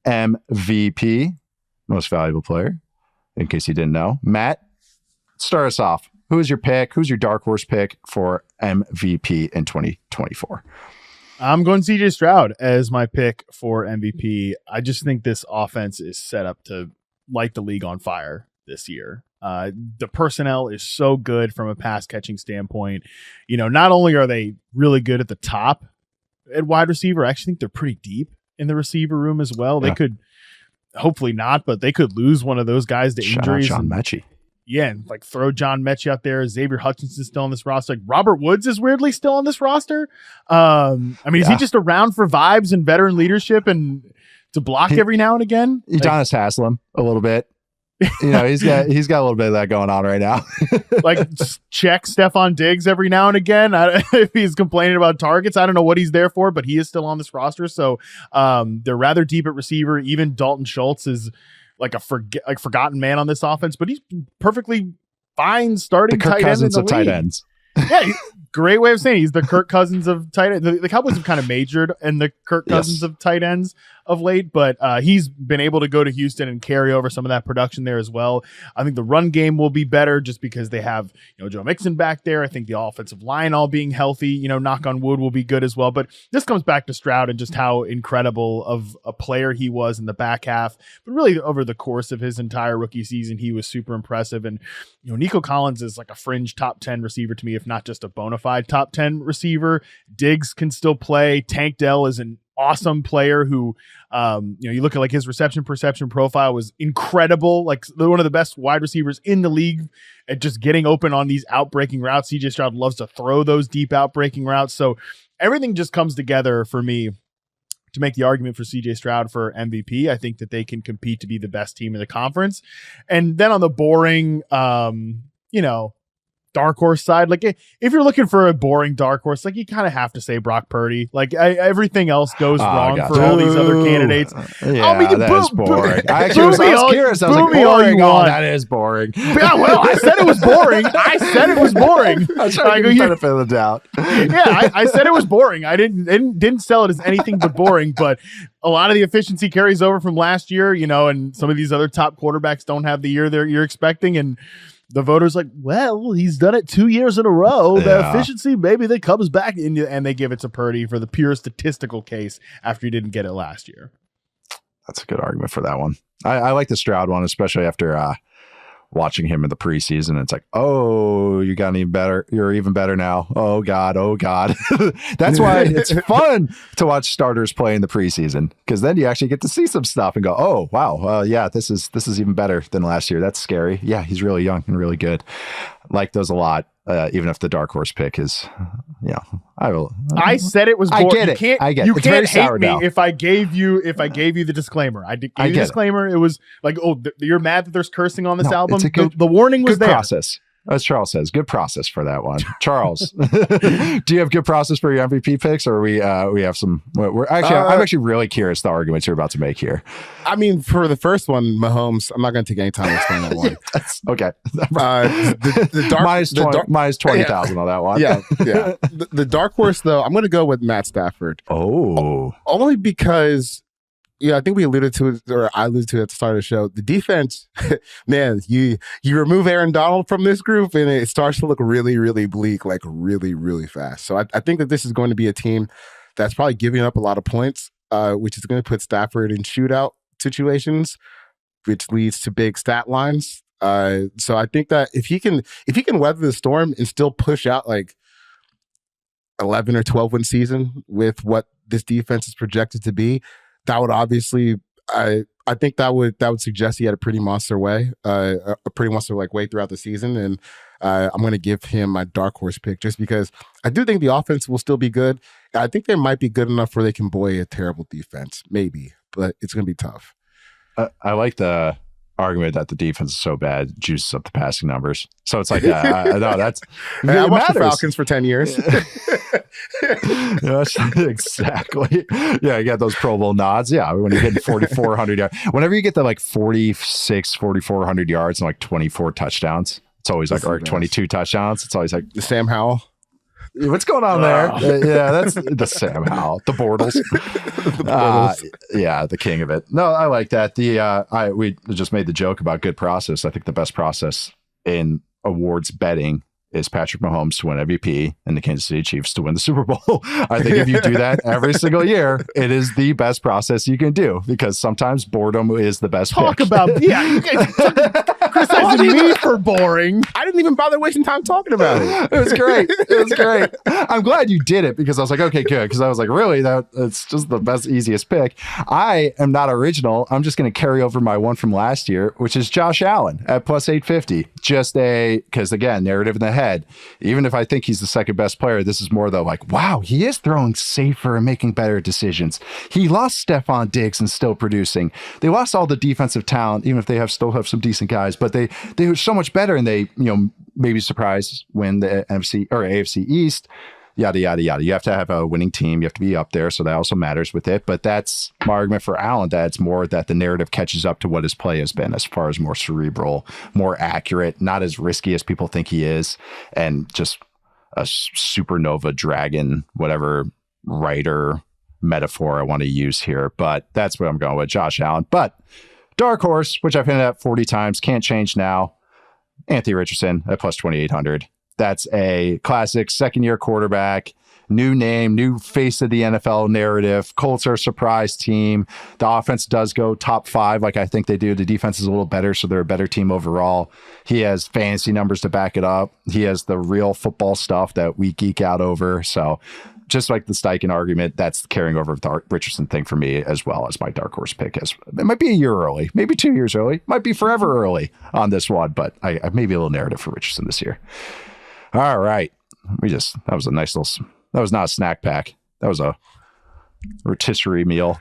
MVP, most valuable player, in case you didn't know. Matt, start us off. Who is your pick? Who's your dark horse pick for MVP in 2024? I'm going CJ Stroud as my pick for MVP. I just think this offense is set up to light the league on fire this year. The personnel is so good from a pass catching standpoint. You know, not only are they really good at the top at wide receiver, I actually think they're pretty deep in the receiver room as well. Yeah. They could, hopefully not, but they could lose one of those guys to injuries. John Mechie. Yeah, and like throw John Mechie out there. Xavier Hutchinson's still on this roster. Like Robert Woods is weirdly still on this roster. Is he just around for vibes and veteran leadership and to block every now and again? Udonis Haslam a little bit. You know, he's got a little bit of that going on right now. Like just check Stephon Diggs every now and again. If he's complaining about targets, I don't know what he's there for, but he is still on this roster. So they're rather deep at receiver. Even Dalton Schultz is like a forgotten man on this offense, but he's perfectly fine starting the Kirk tight Cousins end in the of league. Tight ends. Yeah, great way of saying it. He's the Kirk Cousins of tight end. The Cowboys have kind of majored in the Kirk Cousins of tight ends of late, but he's been able to go to Houston and carry over some of that production there as well. I think the run game will be better just because they have, Joe Mixon back there. I think the offensive line all being healthy, knock on wood, will be good as well. But this comes back to Stroud and just how incredible of a player he was in the back half, but really over the course of his entire rookie season, he was super impressive. And, Nico Collins is like a fringe top 10 receiver to me, if not just a bona fide top 10 receiver. Diggs can still play. Tank Dell is an awesome player who, you look at like his reception perception profile was incredible. Like one of the best wide receivers in the league at just getting open on these outbreaking routes. CJ Stroud loves to throw those deep outbreaking routes. So everything just comes together for me to make the argument for CJ Stroud for MVP. I think that they can compete to be the best team in the conference. And then on the boring, dark horse side, like if you're looking for a boring dark horse, like you kind of have to say Brock Purdy. Like everything else goes wrong for all these other candidates. That is boring. I actually was curious. I was like, boring. That is boring. Yeah, well, I said it was boring. I said it was boring. I was trying to give you benefit of the doubt. Yeah, I said it was boring. I didn't sell it as anything but boring, but a lot of the efficiency carries over from last year, and some of these other top quarterbacks don't have the year you're expecting, and the voters like, well, he's done it 2 years in a row. The efficiency, maybe that comes back, and they give it to Purdy for the pure statistical case after he didn't get it last year. That's a good argument for that one. I like the Stroud one, especially after watching him in the preseason. It's like, oh, you got even better. You're even better now. Oh God. That's why it's fun to watch starters play in the preseason, because then you actually get to see some stuff and go, oh wow, this is even better than last year. That's scary. Yeah, he's really young and really good. Like those a lot. Even if the dark horse pick is, I said it was boring. I get it. You can't hate me if I gave you the disclaimer. I gave you the disclaimer. It was like, oh, you're mad that there's cursing on this album. The warning was there. Process. As Charles says, good process for that one. Charles, do you have good process for your MVP picks, or we have some? I'm actually really curious the arguments you're about to make here. I mean, for the first one, Mahomes, I'm not going to take any time to explain that one. Okay. The dark minus 20,000 on that one. Yeah. The dark horse, though, I'm going to go with Matt Stafford. Oh, only because. Yeah, I think we alluded to it, or I alluded to it at the start of the show. The defense, man, you remove Aaron Donald from this group and it starts to look really, really bleak, like really, really fast. So I think that this is going to be a team that's probably giving up a lot of points, which is going to put Stafford in shootout situations, which leads to big stat lines. So I think that if he can weather the storm and still push out like 11 or 12 win season with what this defense is projected to be, that would obviously, I think that would suggest he had a pretty monster way, a pretty monster like way throughout the season. And I'm going to give him my dark horse pick just because I do think the offense will still be good. I think they might be good enough where they can buoy a terrible defense, maybe, but it's going to be tough. I like the argument that the defense is so bad juices up the passing numbers. So it's like, no, that's I watched the Falcons for 10 years. Exactly. Yeah, you got those Pro Bowl nods. Yeah, when you're getting 4,400 yards. Whenever you get the like 4,400 yards and like 24 touchdowns, it's always like, or 22 touchdowns. It's always like the Sam Howell. What's going on there? Yeah, that's the Sam Howell, the Bortles. Yeah, the king of it. No, I like that. We just made the joke about good process. I think the best process in awards betting is Patrick Mahomes to win MVP and the Kansas City Chiefs to win the Super Bowl. I think if you do that every single year, it is the best process you can do because sometimes boredom is the best Talk pick. about, yeah, you guys criticizing me for boring. I didn't even bother wasting time talking about it. It was great. It was great. I'm glad you did it because I was like, okay, good. Because I was like, really, it's just the best, easiest pick. I am not original. I'm just going to carry over my one from last year, which is Josh Allen at plus 850. Because again, narrative in the head. Even if I think he's the second best player, this is more though like, wow, he is throwing safer and making better decisions. He lost Stephon Diggs and still producing. They lost all the defensive talent, even if they still have some decent guys, but they were so much better and they, maybe surprise win the NFC or AFC East, yada, yada, yada. You have to have a winning team. You have to be up there. So that also matters with it. But that's my argument for Allen. That's more that the narrative catches up to what his play has been as far as more cerebral, more accurate, not as risky as people think he is. And just a supernova dragon, writer metaphor I want to use here. But that's what I'm going with, Josh Allen. But dark horse, which I've hinted at 40 times, can't change now. Anthony Richardson at plus 2,800. That's a classic second-year quarterback, new name, new face of the NFL narrative. Colts are a surprise team. The offense does go top 5 like I think they do. The defense is a little better, so they're a better team overall. He has fantasy numbers to back it up. He has the real football stuff that we geek out over. So just like the Steichen argument, that's carrying over the Richardson thing for me as well as my dark horse pick. It might be a year early, maybe 2 years early, might be forever early on this one, but I maybe a little narrative for Richardson this year. All right. That was a nice little, that was not a snack pack. That was a rotisserie meal.